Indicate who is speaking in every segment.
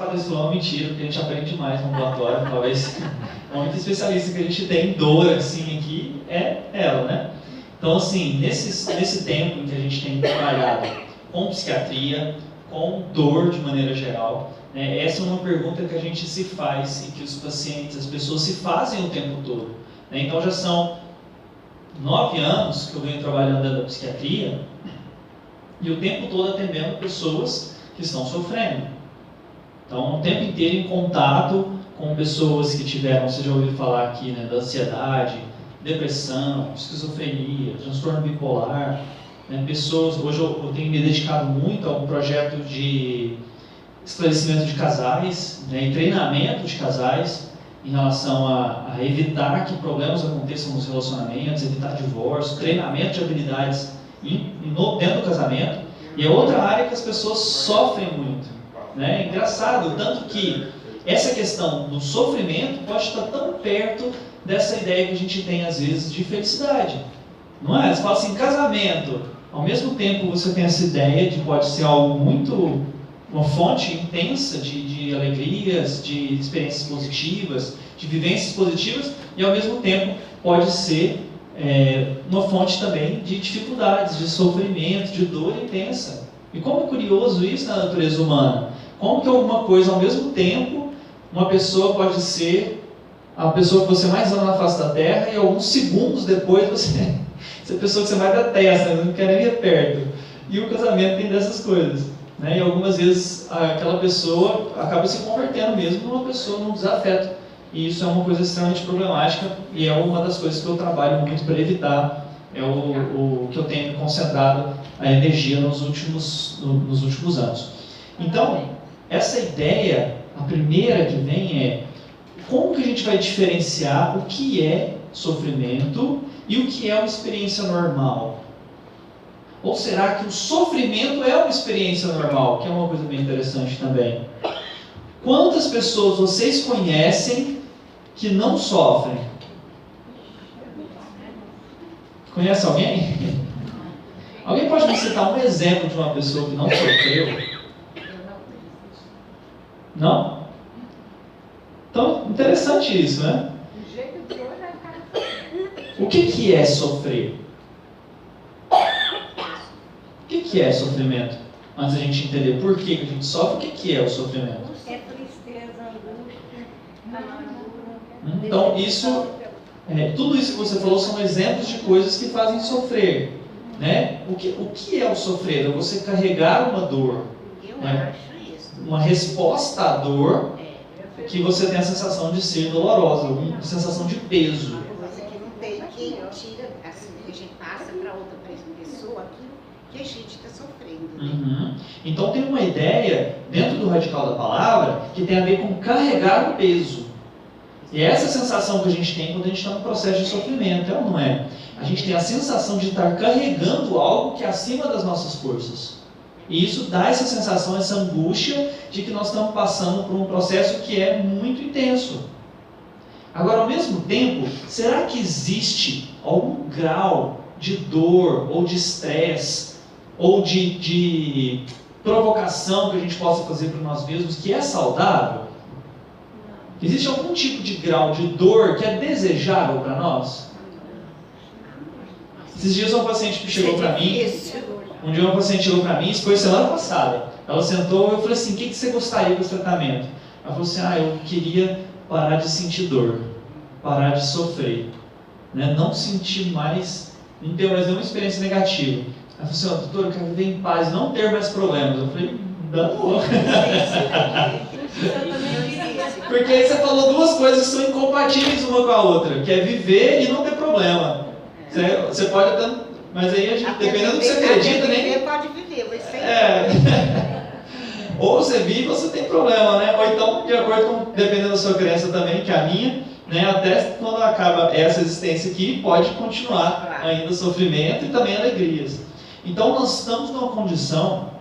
Speaker 1: pareça uma mentira, porque a gente aprende mais no ambulatório, talvez a única especialista que a gente tem em dor, assim, aqui, é ela, né? Então, assim, nesse tempo em que a gente tem trabalhado com psiquiatria, com dor de maneira geral, né, essa é uma pergunta que a gente se faz e que os pacientes, as pessoas se fazem o tempo todo, né? Então, já são 9 anos que eu venho trabalhando dentro da psiquiatria e o tempo todo atendendo pessoas que estão sofrendo. Então, o tempo inteiro em contato com pessoas que tiveram, você já ouviu falar aqui, né, da ansiedade, depressão, esquizofrenia, transtorno bipolar, né, pessoas. Hoje eu tenho me dedicado muito a um projeto de esclarecimento de casais, né, e treinamento de casais em relação a evitar que problemas aconteçam nos relacionamentos, evitar divórcio, treinamento de habilidades dentro do casamento. E é outra área que as pessoas sofrem muito, né? É engraçado, tanto que essa questão do sofrimento pode estar tão perto dessa ideia que a gente tem às vezes de felicidade, não é? Você fala assim, casamento, ao mesmo tempo você tem essa ideia de pode ser algo muito, uma fonte intensa de alegrias, de experiências positivas, de vivências positivas, e ao mesmo tempo pode ser uma fonte também de dificuldades, de sofrimento, de dor intensa. E como é curioso isso na natureza humana, como que alguma coisa ao mesmo tempo, uma pessoa pode ser a pessoa que você mais ama na face da Terra e alguns segundos depois você é a pessoa que você mais detesta, não quer nem ir perto. E o casamento tem dessas coisas, né? E algumas vezes aquela pessoa acaba se convertendo mesmo numa pessoa, num desafeto. E isso é uma coisa extremamente problemática e é uma das coisas que eu trabalho muito para evitar, é o que eu tenho concentrado a energia nos últimos anos. Então, essa ideia, a primeira que vem é como que a gente vai diferenciar o que é sofrimento e o que é uma experiência normal? Ou será que o sofrimento é uma experiência normal? Que é uma coisa bem interessante também. Quantas pessoas vocês conhecem que não sofrem? Conhece alguém? Alguém pode me citar um exemplo de uma pessoa que não sofreu? Não? Então, interessante isso, né? O que é sofrer? O que é sofrimento? Antes da gente entender por que a gente sofre, o que é o sofrimento?
Speaker 2: É tristeza, angústia, amargura.
Speaker 1: Então, tudo isso que você falou são exemplos de coisas que fazem sofrer, né? O que é o sofrer? É você carregar uma dor, né? Uma resposta à dor que você tem a sensação de ser dolorosa, uma sensação de peso.
Speaker 3: Coisa que não tem, quem tira, assim, a gente passa para outra pessoa aquilo que a gente está sofrendo.
Speaker 1: Uhum. Então tem uma ideia dentro do radical da palavra que tem a ver com carregar o peso. E é essa sensação que a gente tem quando a gente está no processo de sofrimento, é ou não é? A gente tem a sensação de estar carregando algo que é acima das nossas forças. E isso dá essa sensação, essa angústia de que nós estamos passando por um processo que é muito intenso. Agora, ao mesmo tempo, será que existe algum grau de dor, ou de estresse, ou de provocação que a gente possa fazer para nós mesmos que é saudável? Existe algum tipo de grau de dor que é desejável para nós? Esses dias uma paciente que chegou para mim, isso foi semana passada. Ela sentou e eu falei assim, o que você gostaria desse tratamento? Ela falou assim, eu queria parar de sentir dor, parar de sofrer, né? Não sentir mais, não ter mais nenhuma experiência negativa. Ela falou assim, doutor, eu quero viver em paz, não ter mais problemas. Eu falei, danou. Porque aí você falou duas coisas que são incompatíveis uma com a outra, que é viver e não ter problema. Você pode até... Mas aí a gente, dependendo do que você acredita, nem...
Speaker 3: pode viver, você...
Speaker 1: Ou você vive ou você tem problema, né? Ou então, de acordo com, dependendo da sua crença também, que é a minha, né? Até quando acaba essa existência aqui, pode continuar ainda sofrimento e também alegrias. Então nós estamos numa condição,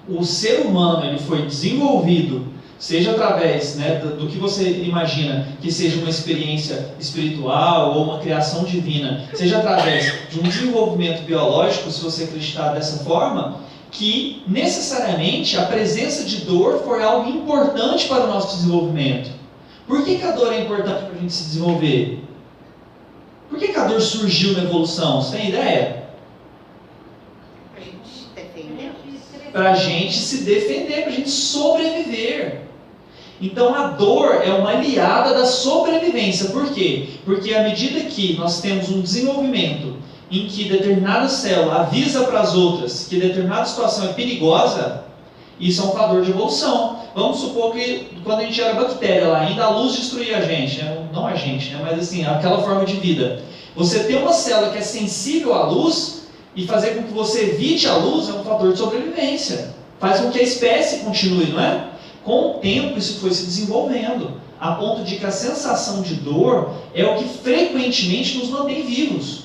Speaker 1: o ser humano ele foi desenvolvido, seja através, né, do que você imagina que seja uma experiência espiritual ou uma criação divina, seja através de um desenvolvimento biológico, se você acreditar dessa forma, que necessariamente a presença de dor foi algo importante para o nosso desenvolvimento. Por que a dor é importante para a gente se desenvolver? Por que a dor surgiu na evolução? Você tem ideia?
Speaker 3: Pra gente se defender.
Speaker 1: Para a gente se defender, para a gente sobreviver. Então a dor é uma aliada da sobrevivência. Por quê? Porque à medida que nós temos um desenvolvimento em que determinada célula avisa para as outras que determinada situação é perigosa, isso é um fator de evolução. Vamos supor que quando a gente era bactéria lá, ainda a luz destruía a gente, né? Não a gente, né? Mas assim, aquela forma de vida. Você ter uma célula que é sensível à luz e fazer com que você evite a luz é um fator de sobrevivência. Faz com que a espécie continue, não é? Com o tempo isso foi se desenvolvendo, a ponto de que a sensação de dor é o que frequentemente nos mantém vivos.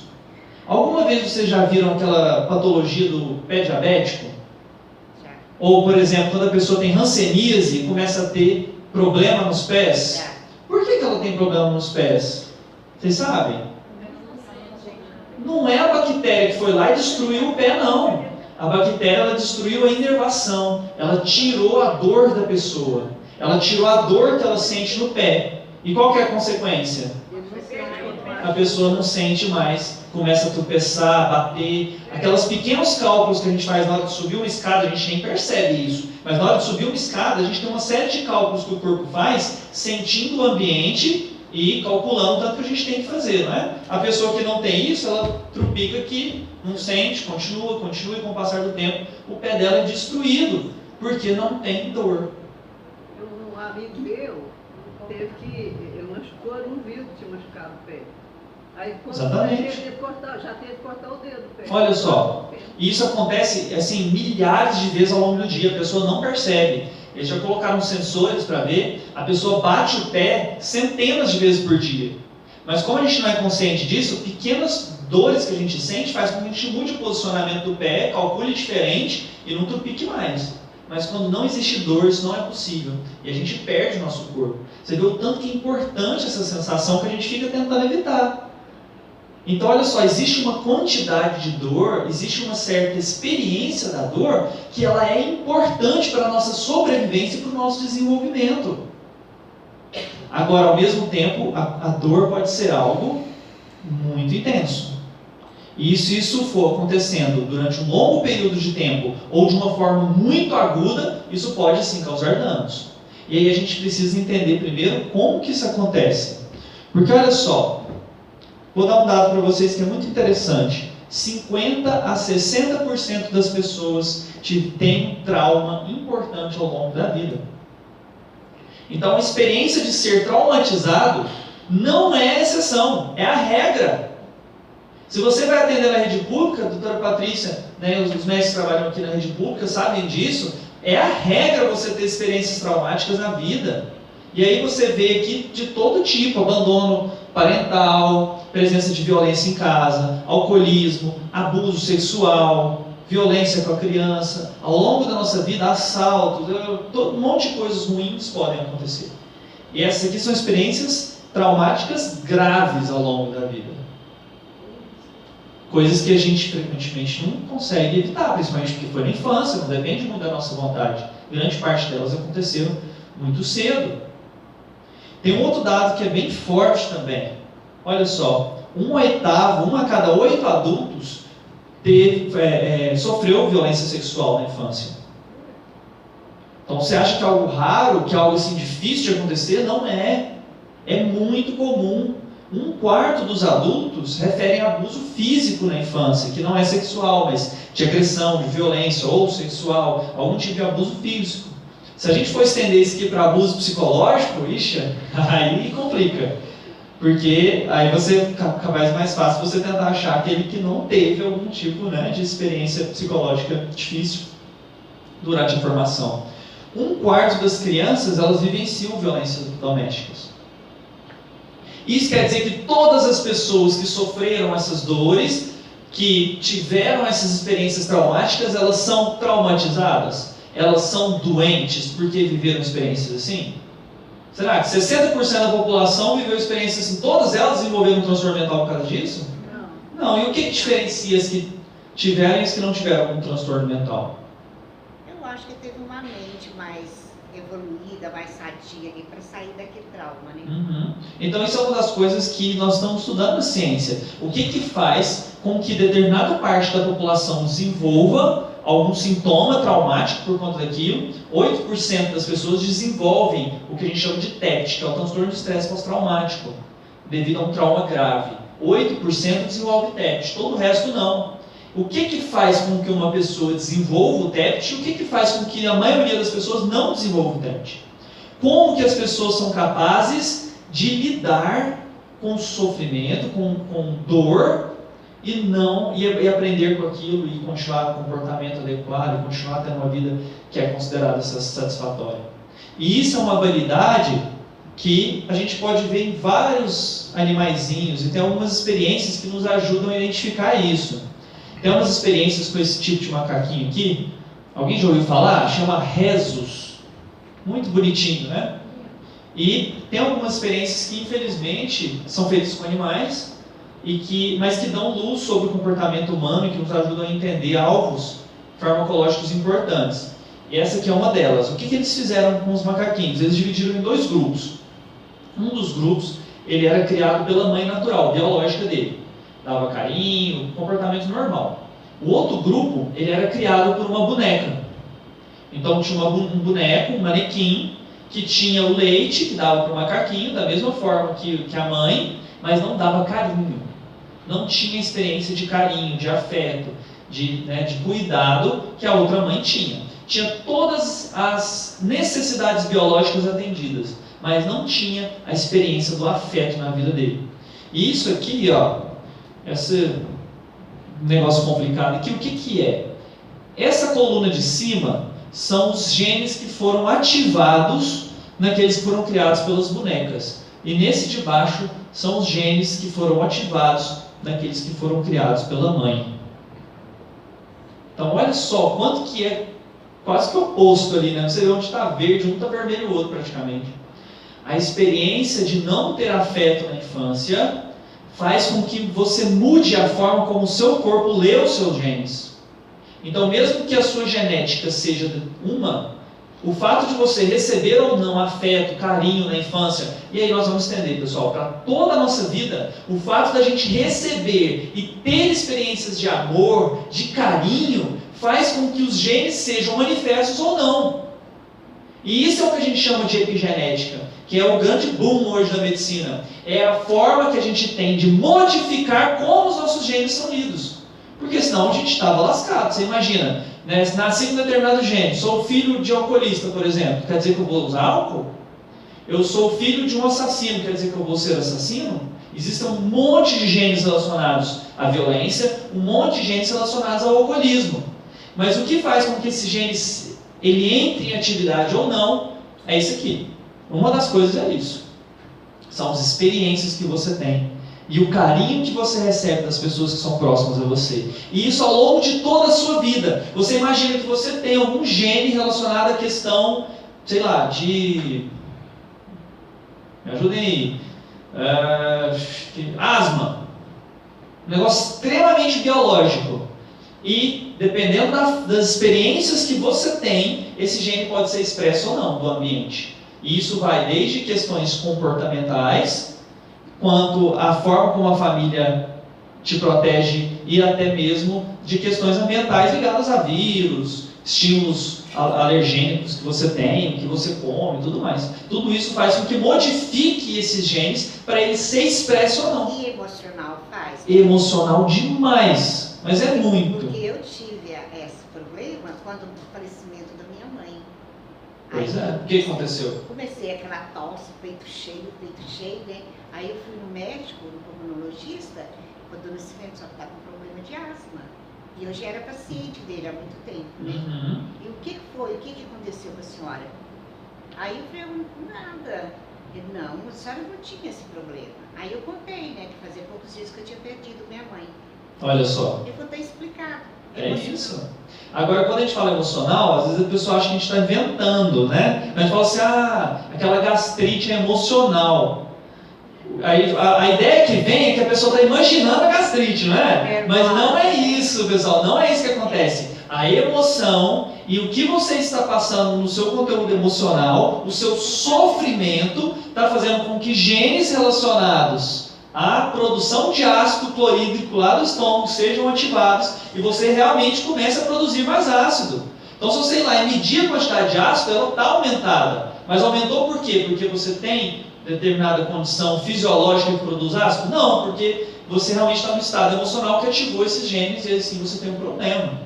Speaker 1: Alguma vez vocês já viram aquela patologia do pé diabético?
Speaker 3: Já.
Speaker 1: Ou, por exemplo, quando a pessoa tem hanseníase e começa a ter problema nos pés?
Speaker 3: Já.
Speaker 1: Por que ela tem problema nos pés? Vocês sabem? Não é a bactéria que foi lá e destruiu o pé, não. A bactéria, ela destruiu a inervação. Ela tirou a dor da pessoa. Ela tirou a dor que ela sente no pé. E qual que é a consequência? A pessoa não sente mais, começa a tropeçar, bater. Aqueles pequenos cálculos que a gente faz na hora de subir uma escada, a gente nem percebe isso. Mas na hora de subir uma escada, a gente tem uma série de cálculos que o corpo faz, sentindo o ambiente e calculando tanto que a gente tem que fazer, não é? A pessoa que não tem isso, ela trupica aqui, não sente, continua, e com o passar do tempo, o pé dela é destruído, porque não tem dor.
Speaker 4: Um amigo meu teve que, ele machucou, não viu que tinha machucado o pé. Aí quando
Speaker 1: Exatamente.
Speaker 4: já teve que cortar o dedo do pé.
Speaker 1: Olha só, isso acontece assim milhares de vezes ao longo do dia, a pessoa não percebe. Eles já colocaram sensores para ver, a pessoa bate o pé centenas de vezes por dia. Mas como a gente não é consciente disso, pequenas dores que a gente sente faz com que a gente mude o posicionamento do pé, calcule diferente e não trupique mais. Mas quando não existe dor, isso não é possível. E a gente perde o nosso corpo. Você vê o tanto que é importante essa sensação que a gente fica tentando evitar. Então, olha só, existe uma quantidade de dor, existe uma certa experiência da dor que ela é importante para a nossa sobrevivência e para o nosso desenvolvimento. Agora, ao mesmo tempo, a dor pode ser algo muito intenso. E se isso for acontecendo durante um longo período de tempo ou de uma forma muito aguda, isso pode sim causar danos. E aí a gente precisa entender primeiro como que isso acontece. Porque olha só, vou dar um dado para vocês que é muito interessante. 50 a 60% das pessoas têm um trauma importante ao longo da vida. Então a experiência de ser traumatizado não é a exceção, é a regra. Se você vai atender na rede pública, a doutora Patrícia, né, os médicos que trabalham aqui na rede pública sabem disso, é a regra você ter experiências traumáticas na vida. E aí você vê aqui de todo tipo, abandono parental, presença de violência em casa, alcoolismo, abuso sexual, violência com a criança, ao longo da nossa vida, assaltos, um monte de coisas ruins podem acontecer. E essas aqui são experiências traumáticas graves ao longo da vida. Coisas que a gente frequentemente não consegue evitar, principalmente porque foi na infância, não depende muito da nossa vontade. Grande parte delas aconteceram muito cedo. Tem um outro dado que é bem forte também. Olha só, 1/8, 1 a cada 8 adultos sofreu violência sexual na infância. Então você acha que é algo raro, que é algo assim difícil de acontecer? Não é. É muito comum. 1/4 dos adultos referem a abuso físico na infância, que não é sexual, mas de agressão, de violência ou sexual, algum tipo de abuso físico. Se a gente for estender isso aqui para abuso psicológico, aí complica. Porque aí fica mais fácil você tentar achar aquele que não teve algum tipo, né, de experiência psicológica difícil durante a formação. 1/4 das crianças, elas vivenciam violências domésticas. Isso quer dizer que todas as pessoas que sofreram essas dores, que tiveram essas experiências traumáticas, elas são traumatizadas? Elas são doentes porque viveram experiências assim? Será que 60% da população viveu experiências assim? Todas elas desenvolveram um transtorno mental por causa disso?
Speaker 4: Não.
Speaker 1: Não. E o que diferencia as que tiveram e as que não tiveram algum transtorno mental?
Speaker 3: acho que teve uma mente mais evoluída, mais sadia ali para sair daquele trauma, né?
Speaker 1: Uhum. Então isso é uma das coisas que nós estamos estudando na ciência. O que faz com que determinada parte da população desenvolva algum sintoma traumático por conta daquilo? 8% das pessoas desenvolvem o que a gente chama de TEPT, que é o transtorno de estresse pós-traumático, devido a um trauma grave. 8% desenvolve TEPT, todo o resto não. O que faz com que uma pessoa desenvolva o TEPT e o que faz com que a maioria das pessoas não desenvolva o TEPT? Como que as pessoas são capazes de lidar com sofrimento, com dor e aprender com aquilo e continuar com um comportamento adequado e continuar tendo uma vida que é considerada satisfatória. E isso é uma habilidade que a gente pode ver em vários animaizinhos e tem algumas experiências que nos ajudam a identificar isso. Tem umas experiências com esse tipo de macaquinho aqui. Alguém já ouviu falar? Chama Rhesus. Muito bonitinho, né? E tem algumas experiências que, infelizmente, são feitas com animais, mas que dão luz sobre o comportamento humano e que nos ajudam a entender alvos farmacológicos importantes. E essa aqui é uma delas. O que eles fizeram com os macaquinhos? Eles dividiram em 2 grupos. Um dos grupos, ele era criado pela mãe natural, biológica dele. Dava carinho, comportamento normal. O outro grupo, ele era criado por uma boneca. Então tinha um boneco, um manequim, que tinha o leite que dava para o macaquinho, da mesma forma que a mãe, mas não dava carinho. Não tinha experiência de carinho, de afeto, de cuidado que a outra mãe tinha. Tinha todas as necessidades biológicas atendidas, mas não tinha a experiência do afeto na vida dele. E isso aqui, esse negócio complicado aqui, o que é? Essa coluna de cima são os genes que foram ativados naqueles que foram criados pelas bonecas. E nesse de baixo são os genes que foram ativados naqueles que foram criados pela mãe. Então olha só, quanto que é quase que oposto ali, né? Você vê onde está verde, um está vermelho o outro praticamente. A experiência de não ter afeto na infância faz com que você mude a forma como o seu corpo lê os seus genes. Então, mesmo que a sua genética seja o fato de você receber ou não afeto, carinho na infância, e aí nós vamos entender, pessoal, para toda a nossa vida, o fato da gente receber e ter experiências de amor, de carinho, faz com que os genes sejam manifestos ou não. E isso é o que a gente chama de epigenética, que é o grande boom hoje da medicina. É a forma que a gente tem de modificar como os nossos genes são lidos. Porque senão a gente estava lascado. Você imagina, né? Se nasci com um determinado gene, sou filho de alcoolista, por exemplo, quer dizer que eu vou usar álcool? Eu sou filho de um assassino, quer dizer que eu vou ser assassino? Existem um monte de genes relacionados à violência, um monte de genes relacionados ao alcoolismo. Mas o que faz com que esse gene ele entre em atividade ou não é isso aqui. Uma das coisas é isso. São as experiências que você tem e o carinho que você recebe das pessoas que são próximas a você. E isso ao longo de toda a sua vida. Você imagina que você tem algum gene relacionado à questão, sei lá, de... Me ajudem aí. Asma. Um negócio extremamente biológico. E, dependendo das experiências que você tem, esse gene pode ser expresso ou não do ambiente. E isso vai desde questões comportamentais, quanto a forma como a família te protege e até mesmo de questões ambientais ligadas a vírus, estímulos alergênicos que você tem, que você come e tudo mais. Tudo isso faz com que modifique esses genes para ele ser expresso ou não.
Speaker 3: E emocional faz?
Speaker 1: Emocional demais, mas é muito.
Speaker 3: Porque eu tive esse problema quando do falecimento da minha mãe.
Speaker 1: Pois
Speaker 3: aí,
Speaker 1: é, o que aconteceu?
Speaker 3: Comecei aquela tosse, peito cheio, né? Aí eu fui no médico, no pulmonologista, quando o nascimento só estava com problema de asma. E eu já era paciente dele há muito tempo, né?
Speaker 1: Uhum.
Speaker 3: E o que foi? O que aconteceu com a senhora? Aí eu falei, nada. Ele, não, a senhora não tinha esse problema. Aí eu contei, né, que fazia poucos dias que eu tinha perdido minha mãe.
Speaker 1: Olha só.
Speaker 3: Ele falou, tá explicado.
Speaker 1: É isso. Agora, quando a gente fala emocional, às vezes a pessoa acha que a gente está inventando, né? A gente fala assim, aquela gastrite é emocional. Aí, a ideia que vem é que a pessoa está imaginando a gastrite, não é? Mas não é isso, pessoal, não é isso que acontece. a emoção e o que você está passando no seu conteúdo emocional, o seu sofrimento, está fazendo com que genes relacionados à produção de ácido clorídrico lá do estômago sejam ativados e você realmente comece a produzir mais ácido. Então, se você ir lá e medir a quantidade de ácido, ela está aumentada. Mas aumentou por quê? Porque você tem determinada condição fisiológica que produz ácido? Não, porque você realmente está no estado emocional que ativou esses genes e assim você tem um problema.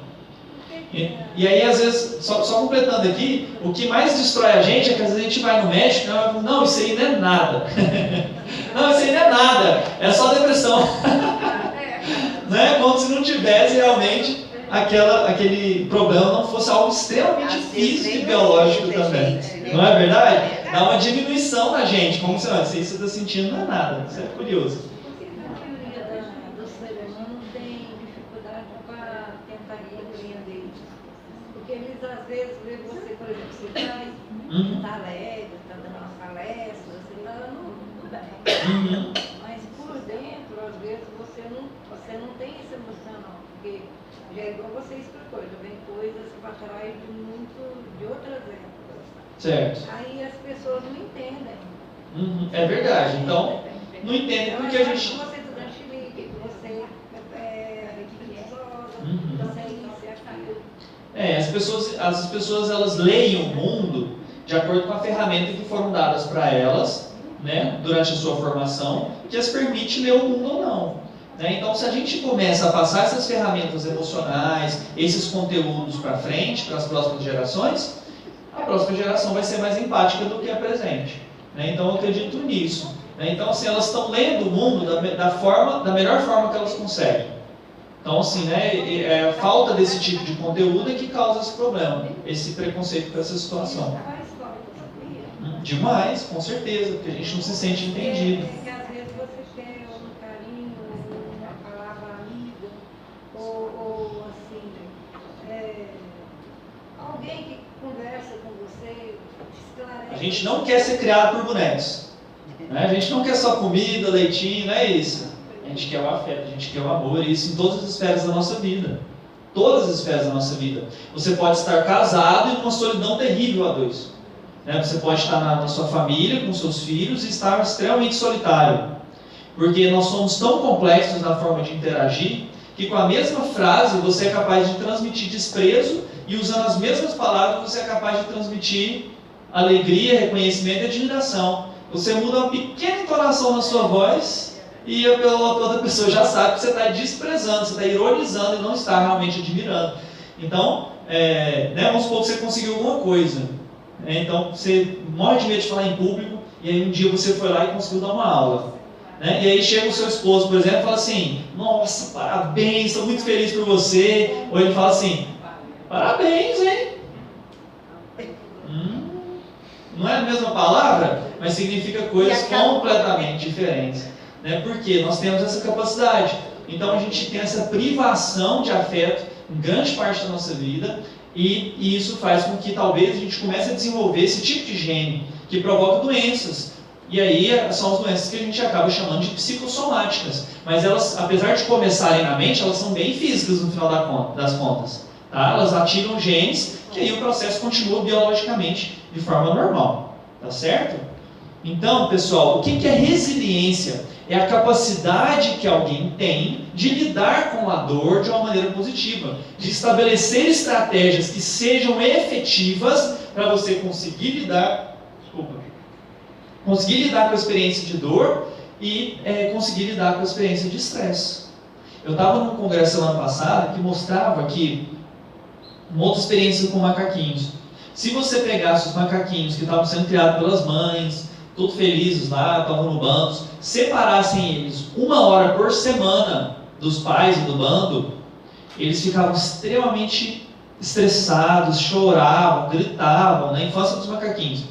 Speaker 1: E aí, às vezes, só completando aqui, o que mais destrói a gente é que às vezes a gente vai no médico e fala, não, isso aí não é nada. Não, isso aí não é nada, é só depressão. Né? Como se não tivesse realmente aquele problema, não fosse algo extremamente físico e biológico também. Não é verdade? Dá uma diminuição na gente, como se isso aí você está sentindo não é nada. Isso é curioso.
Speaker 2: Por que a maioria dos seres humanos tem dificuldade para tentar compreender isso? Porque eles às vezes vê você, por exemplo, você está alegre, está dando uma palestra, você está tudo bem. Mas por dentro, às vezes, você não tem essa emoção, não. Porque já é igual você explicou, já vem coisas para trás de outras épocas.
Speaker 1: Certo.
Speaker 2: Aí as pessoas não entendem.
Speaker 1: É verdade. Então, não entendem porque a gente...
Speaker 2: Você estudou em Chile, que você é preguiçosa, você é isso e aquilo.
Speaker 1: As pessoas elas leem o mundo de acordo com a ferramenta que foram dadas para elas, né, durante a sua formação, que as permite ler o mundo ou não. Né? Então, se a gente começa a passar essas ferramentas emocionais, esses conteúdos para frente, para as próximas gerações, a próxima geração vai ser mais empática do que a presente. Né? Então, eu acredito nisso. Né? Então, assim, elas estão lendo o mundo da melhor forma que elas conseguem. Então, assim, né, a falta desse tipo de conteúdo é que causa esse problema, esse preconceito com essa situação. Demais, com certeza, porque a gente não se sente entendido.
Speaker 2: Porque às vezes você quer um carinho, uma palavra amiga, ou assim, alguém que conversa com você, esclarece.
Speaker 1: A gente não quer ser criado por bonecos. Né? A gente não quer só comida, leitinho, não é isso. A gente quer o afeto, a gente quer o amor, e isso em todas as esferas da nossa vida. Todas as esferas da nossa vida. Você pode estar casado e numa solidão terrível a dois. Né? Você pode estar na sua família, com seus filhos, e estar extremamente solitário. Porque nós somos tão complexos na forma de interagir, que com a mesma frase você é capaz de transmitir desprezo, e usando as mesmas palavras você é capaz de transmitir alegria, reconhecimento e admiração. Você muda uma pequena entonação na sua voz, e a outra pessoa já sabe que você está desprezando, você está ironizando e não está realmente admirando. Então, né, vamos supor que você conseguiu alguma coisa. Né? Então, você morre de medo de falar em público, e aí um dia você foi lá e conseguiu dar uma aula. Né? E aí chega o seu esposo, por exemplo, e fala assim, nossa, parabéns, estou muito feliz por você. Ou ele fala assim, parabéns, hein? Não é a mesma palavra, mas significa coisas completamente diferentes. Né? Porque nós temos essa capacidade. Então a gente tem essa privação de afeto em grande parte da nossa vida, e isso faz com que talvez a gente comece a desenvolver esse tipo de gene que provoca doenças. E aí são as doenças que a gente acaba chamando de psicossomáticas. Mas elas, apesar de começarem na mente, elas são bem físicas no final das contas. Tá? Elas ativam genes, que aí o processo continua biologicamente de forma normal. Tá certo? Então, pessoal, o que é resiliência? É a capacidade que alguém tem de lidar com a dor de uma maneira positiva, de estabelecer estratégias que sejam efetivas para você conseguir lidar com a experiência de dor e conseguir lidar com a experiência de estresse. Eu estava num congresso semana passada que mostrava que uma outra experiência com macaquinhos. Se você pegasse os macaquinhos que estavam sendo criados pelas mães, todos felizes lá, estavam no bando, separassem eles 1 hora por semana dos pais e do bando, eles ficavam extremamente estressados, choravam, gritavam, na infância dos macaquinhos.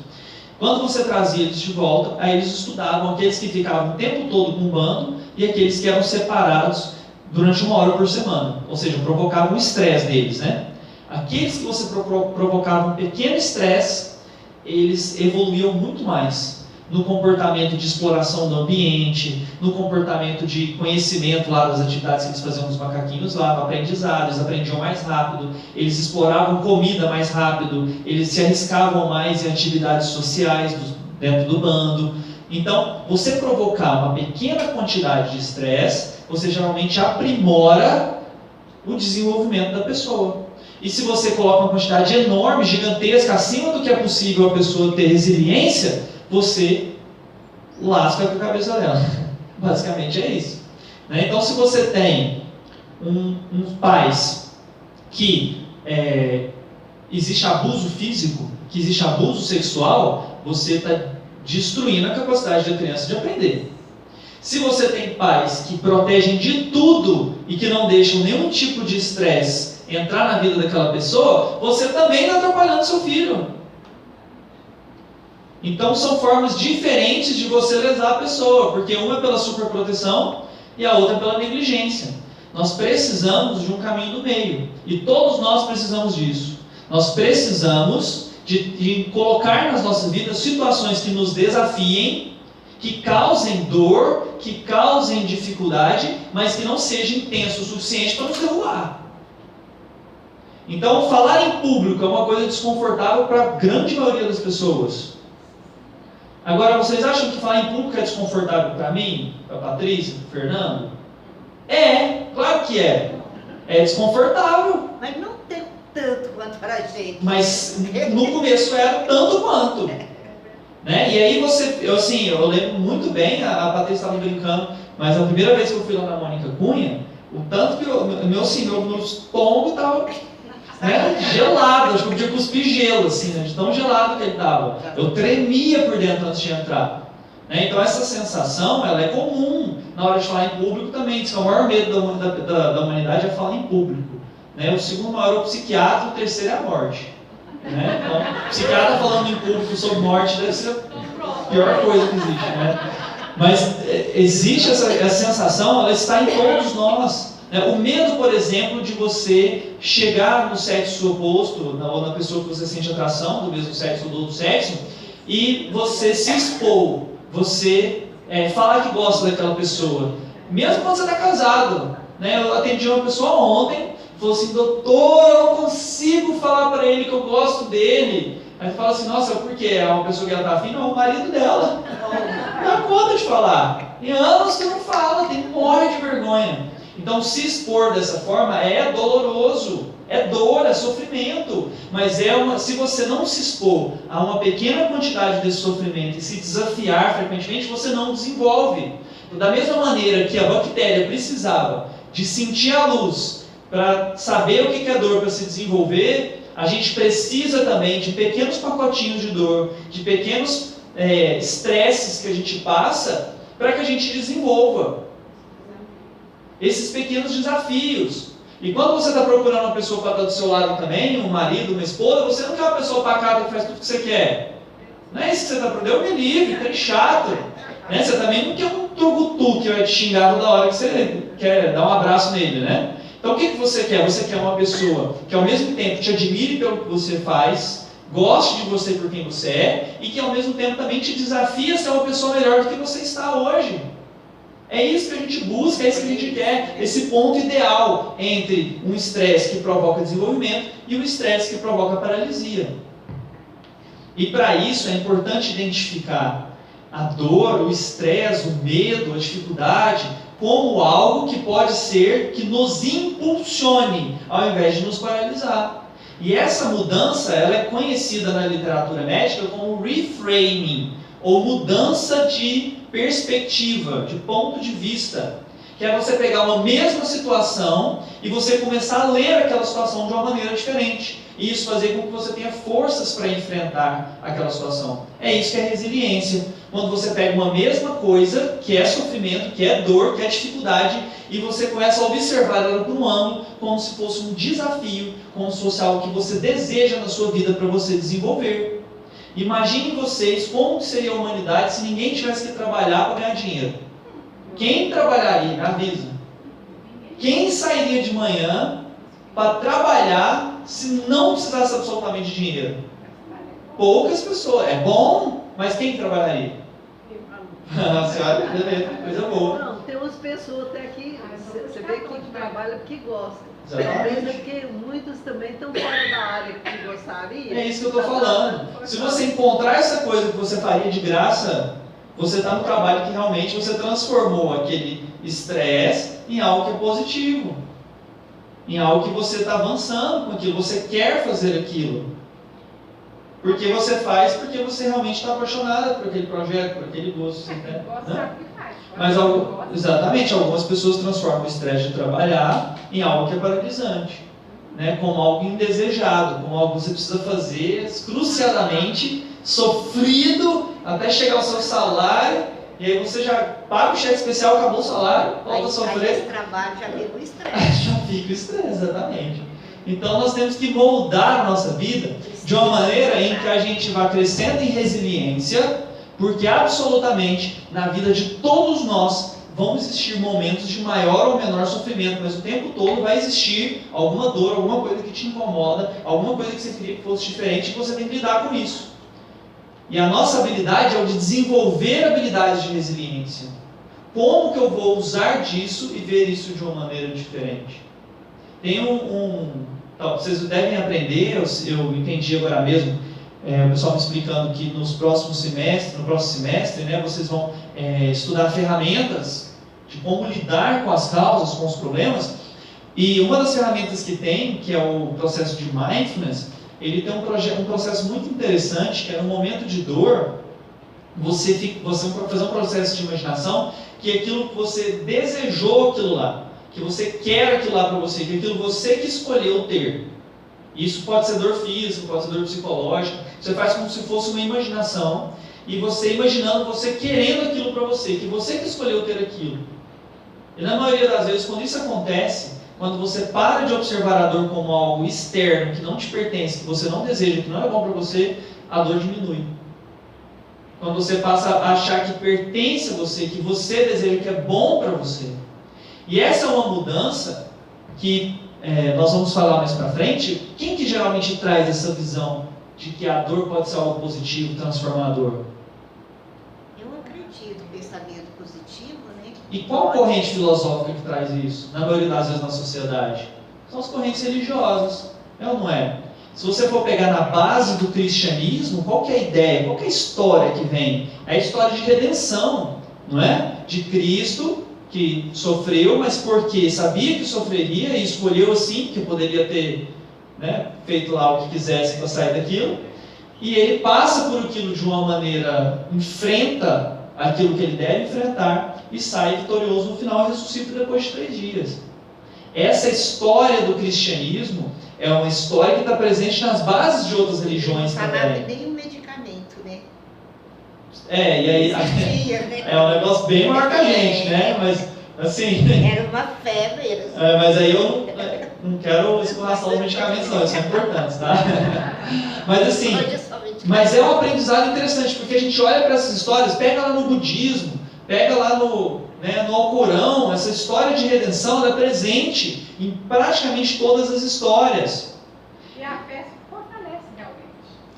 Speaker 1: Quando você trazia eles de volta, aí eles estudavam aqueles que ficavam o tempo todo com o bando e aqueles que eram separados durante 1 hora por semana, ou seja, provocavam um estresse deles, né? Aqueles que você provocava um pequeno estresse, eles evoluíam muito mais. no comportamento de exploração do ambiente, no comportamento de conhecimento lá das atividades que eles faziam nos macaquinhos lá, no aprendizado, eles aprendiam mais rápido, eles exploravam comida mais rápido, eles se arriscavam mais em atividades sociais dentro do bando. Então, você provocar uma pequena quantidade de estresse, você geralmente aprimora o desenvolvimento da pessoa. E se você coloca uma quantidade enorme, gigantesca, acima do que é possível a pessoa ter resiliência, você lasca com a cabeça dela. Basicamente é isso. Então, se você tem uns pais que existe abuso físico, que existe abuso sexual, você está destruindo a capacidade da criança de aprender. Se você tem pais que protegem de tudo e que não deixam nenhum tipo de estresse entrar na vida daquela pessoa, você também está atrapalhando seu filho. Então são formas diferentes de você lesar a pessoa, porque uma é pela superproteção e a outra é pela negligência. Nós precisamos de um caminho do meio, e todos nós precisamos disso. Nós precisamos de colocar nas nossas vidas situações que nos desafiem, que causem dor, que causem dificuldade, mas que não seja intenso o suficiente para nos derrubar. Então, falar em público é uma coisa desconfortável para a grande maioria das pessoas. Agora, vocês acham que falar em público é desconfortável para mim, para a Patrícia, para o Fernando? Claro que é. É desconfortável.
Speaker 3: Mas não tem tanto quanto para a gente.
Speaker 1: Mas no começo era tanto quanto. Né? E aí eu lembro muito bem, a Patrícia estava brincando, mas a primeira vez que eu fui lá na Mônica Cunha, o tanto que meu estômago estava gelado, acho que eu podia cuspir gelo, assim, de tão gelado que ele estava. Eu tremia por dentro antes de entrar. Então essa sensação, ela é comum na hora de falar em público também. Diz que o maior medo da humanidade é falar em público. O segundo maior é o psiquiatra, o terceiro é a morte. Então, o psiquiatra falando em público sobre morte deve ser a pior coisa que existe. Mas existe essa sensação, ela está em todos nós. O medo, por exemplo, de você chegar no sexo oposto, ou na pessoa que você sente atração, do mesmo sexo ou do outro sexo, e você se expor, você falar que gosta daquela pessoa, mesmo quando você está casado. Eu atendi uma pessoa ontem, falou assim: doutor, eu não consigo falar para ele que eu gosto dele. Aí fala assim: nossa, por quê? É uma pessoa que ela está afim? Não, é o marido dela. Não dá conta de falar. Tem anos que não fala, morre de vergonha. Então, se expor dessa forma é doloroso, é dor, é sofrimento. Mas se você não se expor a uma pequena quantidade desse sofrimento e se desafiar frequentemente, você não desenvolve. Da mesma maneira que a bactéria precisava de sentir a luz para saber o que é dor para se desenvolver, a gente precisa também de pequenos pacotinhos de dor, de pequenos estresses que a gente passa para que a gente desenvolva esses pequenos desafios. E quando você está procurando uma pessoa para estar do seu lado também, um marido, uma esposa, você não quer uma pessoa pacata que faz tudo o que você quer. Não é isso que você está procurando. Deus me livre, tá chato. Você também não quer um trugutu que vai te xingar toda hora que você quer dar um abraço nele, Então o que você quer? Você quer uma pessoa que ao mesmo tempo te admire pelo que você faz, goste de você por quem você é, e que ao mesmo tempo também te desafie a ser uma pessoa melhor do que você está hoje. É isso que a gente busca, é isso que a gente quer, esse ponto ideal entre um estresse que provoca desenvolvimento e um estresse que provoca paralisia. E para isso é importante identificar a dor, o estresse, o medo, a dificuldade, como algo que pode ser que nos impulsione, ao invés de nos paralisar. E essa mudança, ela é conhecida na literatura médica como reframing, ou mudança de perspectiva, de ponto de vista, que é você pegar uma mesma situação e você começar a ler aquela situação de uma maneira diferente, e isso fazer com que você tenha forças para enfrentar aquela situação. É isso que é resiliência, quando você pega uma mesma coisa, que é sofrimento, que é dor, que é dificuldade, e você começa a observar ela por um ângulo, como se fosse um desafio, como se fosse algo que você deseja na sua vida para você desenvolver. Imaginem vocês como seria a humanidade se ninguém tivesse que trabalhar para ganhar dinheiro. Quem trabalharia? Me avisa. Quem sairia de manhã para trabalhar se não precisasse absolutamente de dinheiro? Poucas pessoas. É bom, mas quem trabalharia? A senhora coisa boa.
Speaker 4: Não, tem umas pessoas até que você vê que trabalha porque gosta.
Speaker 1: Exatamente.
Speaker 4: Talvez é porque muitos também estão fora da área que gostaria.
Speaker 1: É isso que eu estou falando. Se você encontrar essa coisa que você faria de graça, você está no trabalho que realmente você transformou aquele estresse em algo que é positivo. Em algo que você está avançando com aquilo, você quer fazer aquilo. Porque você faz porque você realmente está apaixonada por aquele projeto, por aquele gosto. Né? Mas exatamente, algumas pessoas transformam o estresse de trabalhar em algo que é paralisante, né? Como algo indesejado, como algo que você precisa fazer cruciadamente, sofrido, até chegar ao seu salário, e aí você já paga o cheque especial, acabou o salário, volta a sofrer.
Speaker 3: Aí esse trabalho já fica o estresse.
Speaker 1: Já fica o estresse, exatamente. Então nós temos que moldar a nossa vida de uma maneira em que a gente vá crescendo em resiliência, porque absolutamente na vida de todos nós vão existir momentos de maior ou menor sofrimento, mas o tempo todo vai existir alguma dor, alguma coisa que te incomoda, alguma coisa que você queria que fosse diferente, e você tem que lidar com isso. E a nossa habilidade é o de desenvolver habilidades de resiliência. Como que eu vou usar disso e ver isso de uma maneira diferente? Tem vocês devem aprender, eu entendi agora mesmo, o pessoal me explicando que no próximo semestre, né, vocês vão estudar ferramentas de como lidar com as causas, com os problemas, e uma das ferramentas que tem, que é o processo de mindfulness, ele tem um processo muito interessante, que é no momento de dor, você fazer um processo de imaginação, que é aquilo que você desejou aquilo lá, que você quer aquilo lá para você, que aquilo você que escolheu ter. Isso pode ser dor física, pode ser dor psicológica. Você faz como se fosse uma imaginação, e você imaginando, você querendo aquilo para você, que você que escolheu ter aquilo. E na maioria das vezes, quando isso acontece, quando você para de observar a dor como algo externo, que não te pertence, que você não deseja, que não é bom para você, a dor diminui. Quando você passa a achar que pertence a você, que você deseja, que é bom para você. E essa é uma mudança que nós vamos falar mais para frente. Quem que geralmente traz essa visão de que a dor pode ser algo positivo, transformador?
Speaker 3: Eu acredito em pensamento positivo, né?
Speaker 1: E qual corrente filosófica que traz isso? Na maioria das vezes na sociedade? São as correntes religiosas, é ou não é? Se você for pegar na base do cristianismo, qual que é a ideia, qual que é a história que vem? É a história de redenção, não é? De Cristo, que sofreu, mas porque sabia que sofreria e escolheu assim, porque poderia ter, né, feito lá o que quisesse para sair daquilo, e ele passa por aquilo de uma maneira, enfrenta aquilo que ele deve enfrentar e sai vitorioso no final e ressuscita depois de 3 dias. Essa história do cristianismo é uma história que está presente nas bases de outras religiões também.
Speaker 3: Não falava nem um medicamento, né?
Speaker 1: E aí é um negócio bem maior que a gente, né? Mas assim.
Speaker 3: Era uma febre.
Speaker 1: Mas aí eu não quero escorraçar os medicamentos, não, isso é importante, tá? Mas assim. Mas é um aprendizado interessante, porque a gente olha para essas histórias, pega lá no budismo, pega lá no Alcorão, essa história de redenção ela é presente em praticamente todas as histórias.
Speaker 5: E a fé se fortalece realmente.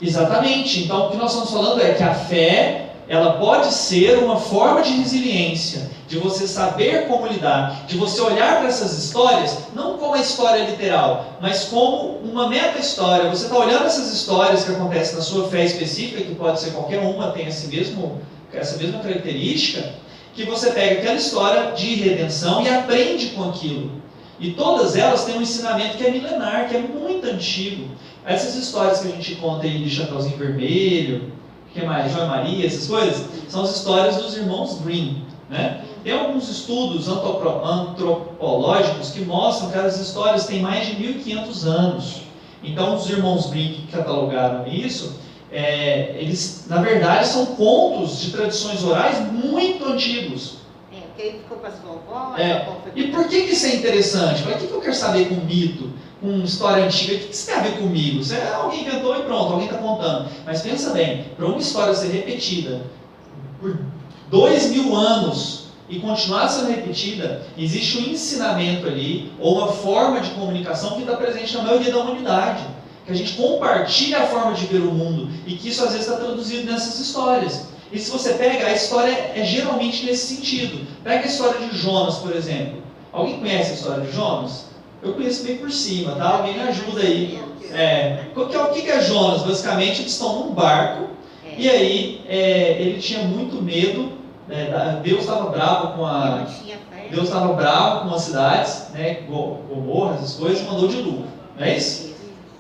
Speaker 1: Exatamente. Então o que nós estamos falando é que a fé, ela pode ser uma forma de resiliência, de você saber como lidar, de você olhar para essas histórias, não como a história literal, mas como uma meta-história. Você está olhando essas histórias que acontecem na sua fé específica, que pode ser qualquer uma, tem essa mesma característica, que você pega aquela história de redenção e aprende com aquilo. E todas elas têm um ensinamento que é milenar, que é muito antigo. Essas histórias que a gente conta aí de Chapeuzinho Vermelho, que mais? João e Maria, essas coisas, são as histórias dos irmãos Grimm, né? Tem alguns estudos antropológicos que mostram que as histórias têm mais de 1.500 anos. Então, os irmãos Grimm que catalogaram isso, eles, na verdade, são contos de tradições orais muito antigos.
Speaker 3: Porque aí ficou para as vovós.
Speaker 1: E por que isso é interessante? Para que eu quero saber com mito, com história antiga? O que isso tem a ver comigo? Alguém inventou e pronto, alguém está contando. Mas pensa bem, para uma história ser repetida por 2.000 anos e continuar sendo repetida, existe um ensinamento ali, ou uma forma de comunicação que está presente na maioria da humanidade. Que a gente compartilha a forma de ver o mundo e que isso às vezes está traduzido nessas histórias. E se você pega, a história é geralmente nesse sentido. Pega a história de Jonas, por exemplo. Alguém conhece a história de Jonas? Eu conheço bem por cima, tá? Alguém me ajuda aí. O que é Jonas? Basicamente, eles estão num barco e aí ele tinha muito medo. Deus estava bravo com as cidades, né? Gomorra, essas coisas, e mandou dilúvio. Não é isso?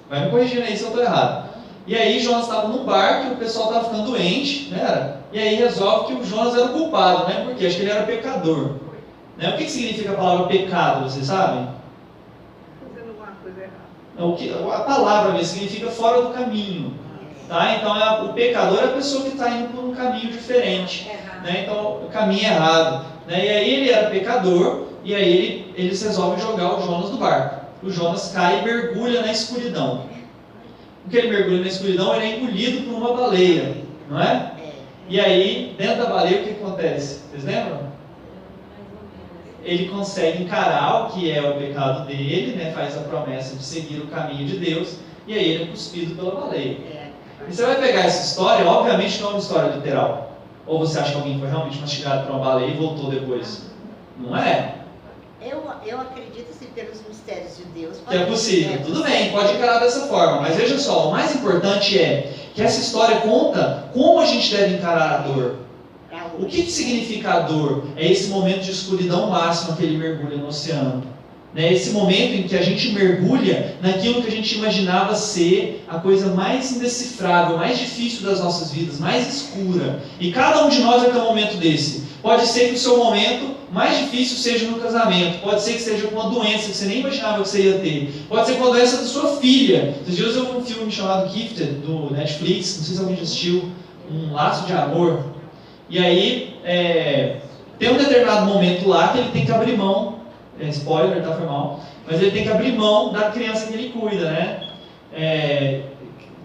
Speaker 1: Vai me corrigindo aí se eu estou errado. E aí Jonas estava num barco e o pessoal estava ficando doente, né? E aí resolve que o Jonas era o culpado, né? Porque acho que ele era pecador. Né? O que significa a palavra pecado, vocês sabem?
Speaker 4: Fazendo alguma coisa errada.
Speaker 1: A palavra mesmo significa fora do caminho. Tá? Então o pecador é a pessoa que está indo por um caminho diferente. Né? Então o caminho é errado. Né? E aí ele era pecador e aí eles resolvem jogar o Jonas do barco. O Jonas cai e mergulha na escuridão. Porque ele mergulha na escuridão, ele é engolido por uma baleia, não é? E aí, dentro da baleia, o que acontece? Vocês lembram? Ele consegue encarar o que é o pecado dele, né? Faz a promessa de seguir o caminho de Deus, e aí ele é cuspido pela baleia. E você vai pegar essa história, obviamente não é uma história literal. Ou você acha que alguém foi realmente mastigado por uma baleia e voltou depois? Não é?
Speaker 3: Eu acredito assim, pelos mistérios de Deus.
Speaker 1: Que é possível. Tudo bem, pode encarar dessa forma. Mas veja só, o mais importante é que essa história conta como a gente deve encarar a dor. O que significa a dor? É esse momento de escuridão máxima que ele mergulha no oceano. Né? Esse momento em que a gente mergulha naquilo que a gente imaginava ser a coisa mais indecifrável, mais difícil das nossas vidas, mais escura. E cada um de nós vai ter um momento desse. Pode ser que o seu momento mais difícil seja no casamento. Pode ser que seja com uma doença que você nem imaginava que você ia ter. Pode ser com a doença da sua filha. Esses dias eu vi um filme chamado Gifted, do Netflix. Não sei se alguém já assistiu. Um Laço de Amor. E aí, tem um determinado momento lá que ele tem que abrir mão. Spoiler, tá, foi mal. Mas ele tem que abrir mão da criança que ele cuida, né?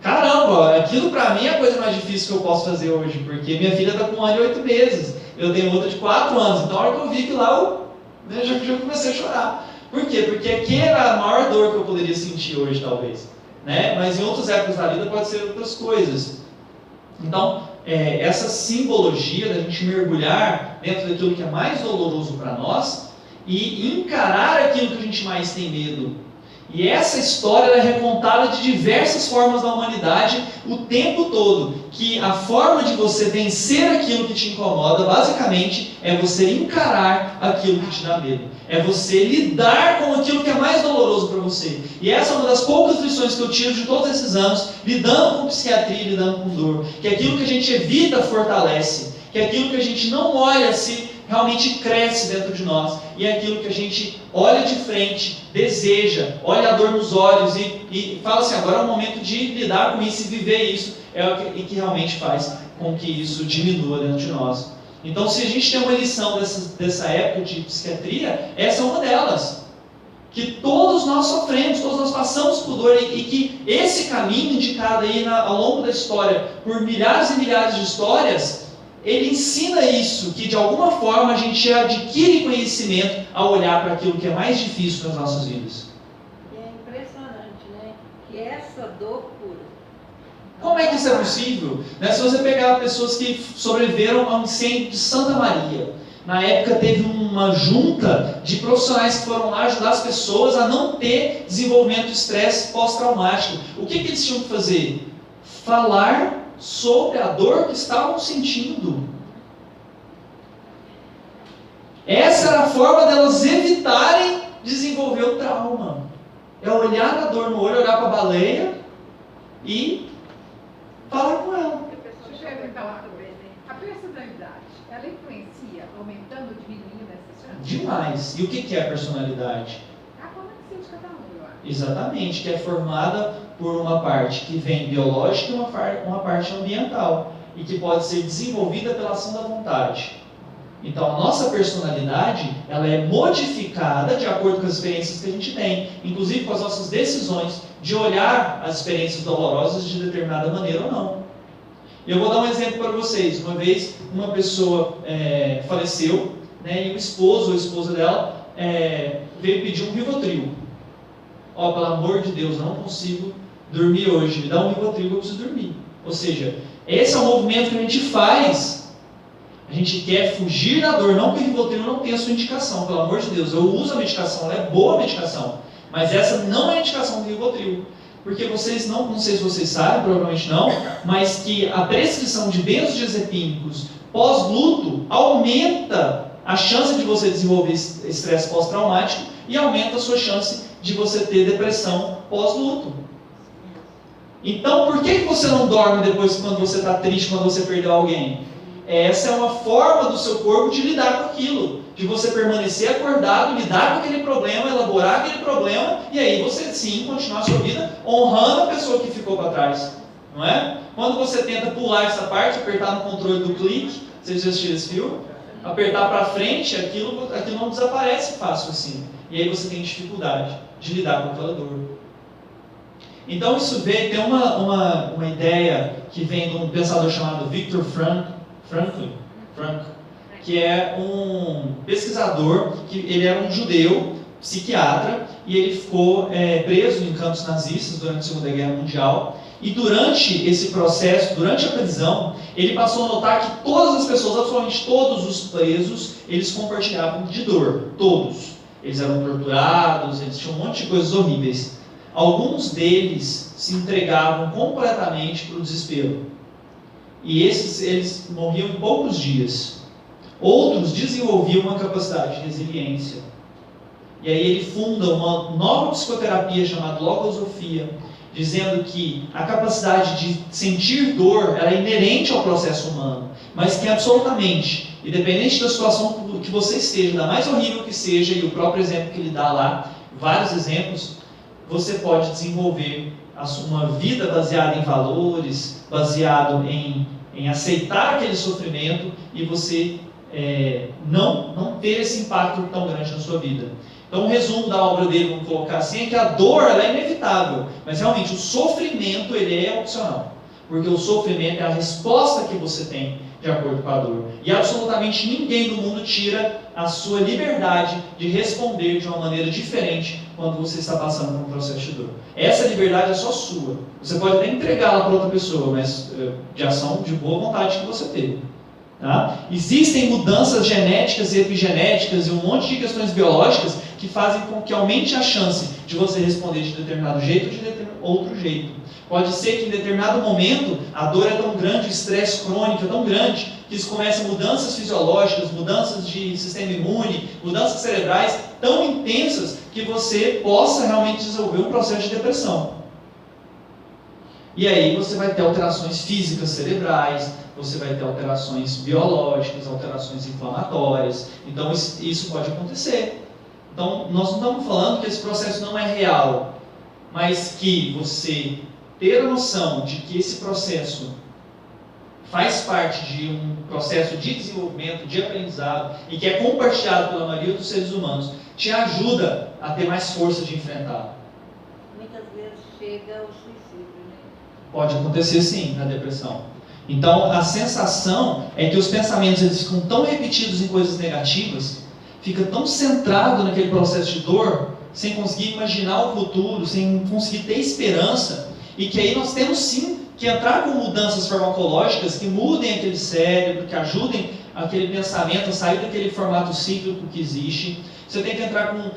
Speaker 1: Caramba, aquilo pra mim é a coisa mais difícil que eu posso fazer hoje. Porque minha filha tá com 1 ano e 8 meses. Eu tenho outra de 4 anos. Então, a hora que eu vi que lá, eu já comecei a chorar. Por quê? Porque aqui era a maior dor que eu poderia sentir hoje, talvez. Né? Mas em outras épocas da vida pode ser outras coisas. Então, essa simbologia da gente mergulhar dentro daquilo que é mais doloroso para nós e encarar aquilo que a gente mais tem medo. E essa história é recontada de diversas formas na humanidade o tempo todo, que a forma de você vencer aquilo que te incomoda, basicamente, é você encarar aquilo que te dá medo. É você lidar com aquilo que é mais doloroso para você. E essa é uma das poucas lições que eu tiro de todos esses anos, lidando com psiquiatria, lidando com dor. Que aquilo que a gente evita fortalece, que aquilo que a gente não olha se realmente cresce dentro de nós, e é aquilo que a gente olha de frente, deseja, olha a dor nos olhos e fala assim, agora é o momento de lidar com isso e viver isso, e que realmente faz com que isso diminua dentro de nós. Então, se a gente tem uma lição dessa época de psiquiatria, essa é uma delas. Que todos nós sofremos, todos nós passamos por dor, e que esse caminho indicado aí ao longo da história, por milhares e milhares de histórias, ele ensina isso, que de alguma forma a gente adquire conhecimento ao olhar para aquilo que é mais difícil nas nossas vidas.
Speaker 2: E é impressionante, né? Que essa dor cura.
Speaker 1: Como é que isso é possível? Né? Se você pegar pessoas que sobreviveram a um incêndio de Santa Maria, na época teve uma junta de profissionais que foram lá ajudar as pessoas a não ter desenvolvimento de estresse pós-traumático. O que eles tinham que fazer? Falar sobre a dor que estavam sentindo. Essa era a forma delas evitarem desenvolver o trauma. É olhar a dor no olho, olhar para a baleia e falar com ela.
Speaker 5: Deixa eu perguntar uma coisa. A personalidade, ela influencia aumentando ou diminuindo essas chances?
Speaker 1: Demais. E o que é a personalidade?
Speaker 5: A forma de ser de cada um, eu acho.
Speaker 1: Exatamente, que é formada por uma parte que vem biológica e uma parte ambiental, e que pode ser desenvolvida pela ação da vontade. Então, a nossa personalidade, ela é modificada de acordo com as experiências que a gente tem, inclusive com as nossas decisões de olhar as experiências dolorosas de determinada maneira ou não. Eu vou dar um exemplo para vocês. Uma vez, uma pessoa faleceu, né, e o esposo ou a esposa dela veio pedir um Rivotril. Ó, pelo amor de Deus, eu não consigo dormir hoje, me dá um Rivotril que eu preciso dormir. Ou seja, esse é o movimento que a gente faz gente quer fugir da dor, não que o Rivotril não tenha sua indicação, pelo amor de Deus. Eu uso a medicação, ela é boa a medicação, mas essa não é a indicação do Rivotril. Porque vocês não sei se vocês sabem, provavelmente não, mas que a prescrição de benzodiazepínicos pós-luto aumenta a chance de você desenvolver estresse pós-traumático e aumenta a sua chance de você ter depressão pós-luto. Então, por que você não dorme depois quando você está triste, quando você perdeu alguém? Essa é uma forma do seu corpo de lidar com aquilo, de você permanecer acordado, lidar com aquele problema, elaborar aquele problema, e aí você sim continuar a sua vida honrando a pessoa que ficou para trás, não é? Quando você tenta pular essa parte, apertar no controle do clique, vocês já assistiram esse filme? Apertar para frente, aquilo não desaparece fácil assim, e aí você tem dificuldade de lidar com aquela dor. Então isso tem uma ideia que vem de um pensador chamado Viktor Frankl, que é um pesquisador, que ele era um judeu, psiquiatra, e ele ficou preso em campos nazistas durante a Segunda Guerra Mundial, e durante esse processo, durante a prisão, ele passou a notar que todas as pessoas, absolutamente todos os presos, eles compartilhavam de dor, todos. Eles eram torturados, eles tinham um monte de coisas horríveis. Alguns deles se entregavam completamente para o desespero. E eles morriam em poucos dias. Outros desenvolviam uma capacidade de resiliência. E aí ele funda uma nova psicoterapia chamada logosofia, dizendo que a capacidade de sentir dor ela é inerente ao processo humano, mas que absolutamente, independente da situação que você esteja, da mais horrível que seja, e o próprio exemplo que ele dá lá, vários exemplos, você pode desenvolver uma vida baseada em valores, baseado em aceitar aquele sofrimento e você não ter esse impacto tão grande na sua vida. Então, o resumo da obra dele, vamos colocar assim, é que a dor ela é inevitável, mas realmente o sofrimento ele é opcional, porque o sofrimento é a resposta que você tem de acordo com a dor. E absolutamente ninguém do mundo tira a sua liberdade de responder de uma maneira diferente quando você está passando por um processo de dor. Essa liberdade é só sua. Você pode até entregá-la para outra pessoa, mas de ação, de boa vontade que você teve. Tá? Existem mudanças genéticas e epigenéticas e um monte de questões biológicas que fazem com que aumente a chance de você responder de determinado jeito ou de outro jeito. Pode ser que em determinado momento a dor é tão grande, o estresse crônico é tão grande, que isso começa mudanças fisiológicas, mudanças de sistema imune, mudanças cerebrais tão intensas que você possa realmente desenvolver um processo de depressão. E aí você vai ter alterações físicas cerebrais, você vai ter alterações biológicas, alterações inflamatórias. Então isso pode acontecer. Então nós não estamos falando que esse processo não é real, mas que você ter a noção de que esse processo faz parte de um processo de desenvolvimento, de aprendizado, e que é compartilhado pela maioria dos seres humanos, te ajuda a ter mais força de enfrentar.
Speaker 2: Muitas vezes chega ao suicídio, né?
Speaker 1: Pode acontecer sim na depressão. Então a sensação é que os pensamentos eles ficam tão repetidos em coisas negativas, fica tão centrado naquele processo de dor, sem conseguir imaginar o futuro, sem conseguir ter esperança, e que aí nós temos sim que entrar com mudanças farmacológicas que mudem aquele cérebro, que ajudem aquele pensamento a sair daquele formato cíclico que existe. Você tem que entrar com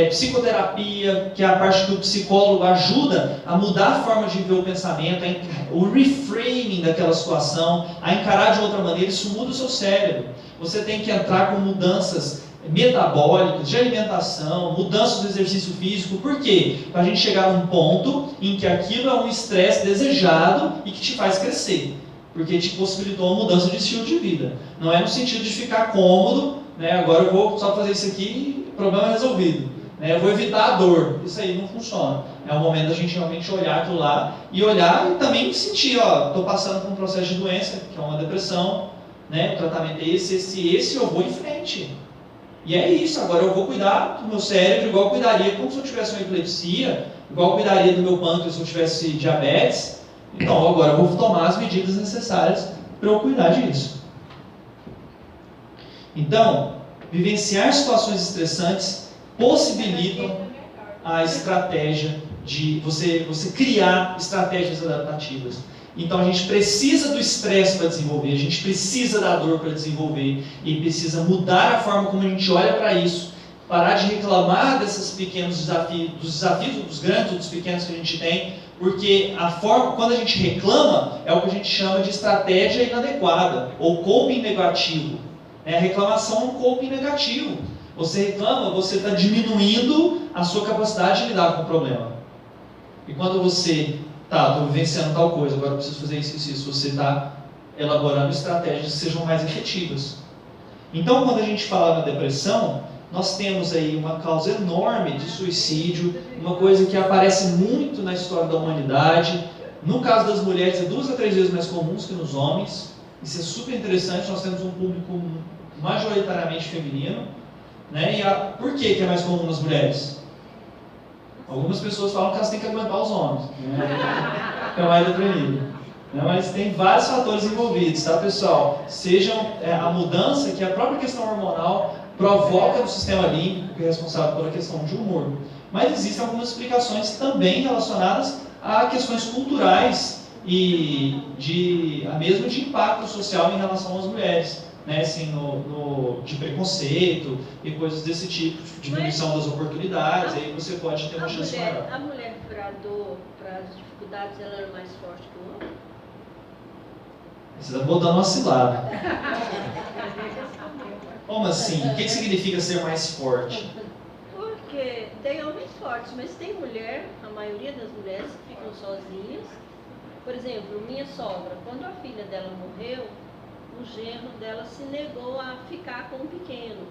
Speaker 1: psicoterapia, que é a parte que o psicólogo ajuda a mudar a forma de ver o pensamento, o reframing daquela situação, a encarar de outra maneira. Isso muda o seu cérebro. Você tem que entrar com mudanças metabólicas, de alimentação, mudanças do exercício físico. Por quê? Para a gente chegar num ponto em que aquilo é um estresse desejado e que te faz crescer, porque te possibilitou uma mudança de estilo de vida. Não é no sentido de ficar cômodo, né? Agora eu vou só fazer isso aqui e o problema é resolvido, né? Eu vou evitar a dor. Isso aí não funciona. É o momento da gente realmente olhar aquilo lá e olhar e também sentir, estou passando por um processo de doença, que é uma depressão, né? O tratamento é esse, eu vou em frente. E é isso, agora eu vou cuidar do meu cérebro igual eu cuidaria como se eu tivesse uma epilepsia, igual eu cuidaria do meu pâncreas se eu tivesse diabetes. Então agora eu vou tomar as medidas necessárias para eu cuidar disso. Então, vivenciar situações estressantes possibilitam a estratégia de você criar estratégias adaptativas. Então a gente precisa do estresse para desenvolver, a gente precisa da dor para desenvolver e precisa mudar a forma como a gente olha para isso, parar de reclamar desses pequenos desafios, dos desafios, dos grandes ou dos pequenos que a gente tem, porque a forma, quando a gente reclama, é o que a gente chama de estratégia inadequada ou coping negativo. A reclamação é um coping negativo. Você reclama, você está diminuindo a sua capacidade de lidar com o problema. E quando você estou vivenciando tal coisa, agora eu preciso fazer isso e isso, você está elaborando estratégias que sejam mais efetivas. Então, quando a gente fala na depressão, nós temos aí uma causa enorme de suicídio, uma coisa que aparece muito na história da humanidade. No caso das mulheres, é 2 a 3 vezes mais comum que nos homens. Isso é super interessante, nós temos um público majoritariamente feminino. Né? Por que é mais comum nas mulheres? Algumas pessoas falam que elas têm que aguentar os homens, né? É mais deprimido. Né? Mas tem vários fatores envolvidos, tá, pessoal? Sejam a mudança que a própria questão hormonal provoca no sistema límbico, que é responsável pela questão de humor. Mas existem algumas explicações também relacionadas a questões culturais e mesmo de impacto social em relação às mulheres. Né, assim, de preconceito e coisas desse tipo, diminuição das oportunidades, aí você pode ter uma chance maior.
Speaker 6: A mulher para a dor, para as dificuldades, ela era mais forte que o homem?
Speaker 1: Você está botando uma cilada. Como assim? O que significa ser mais forte?
Speaker 6: Porque tem homens fortes, mas tem mulher, a maioria das mulheres que ficam sozinhas. Por exemplo, minha sogra, quando a filha dela morreu, o genro dela se negou a ficar com o pequeno.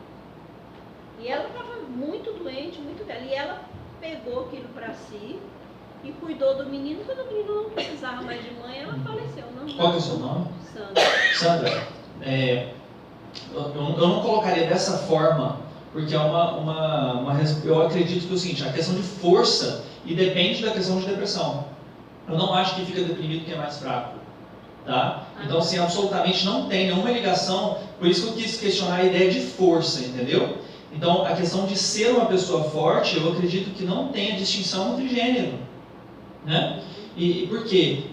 Speaker 6: E ela estava muito doente, muito velha. E ela pegou aquilo para si e cuidou do menino. Quando o menino não precisava mais de mãe, ela faleceu.
Speaker 1: Qual é o seu nome?
Speaker 6: Sandra.
Speaker 1: Sandra, eu não colocaria dessa forma, porque é eu acredito que é o seguinte, a questão de força e depende da questão de depressão. Eu não acho que fica deprimido quem é mais fraco. Tá? Então, assim, absolutamente não tem nenhuma ligação, por isso que eu quis questionar a ideia de força, entendeu? Então, a questão de ser uma pessoa forte, eu acredito que não tem a distinção entre gênero, né? E por quê?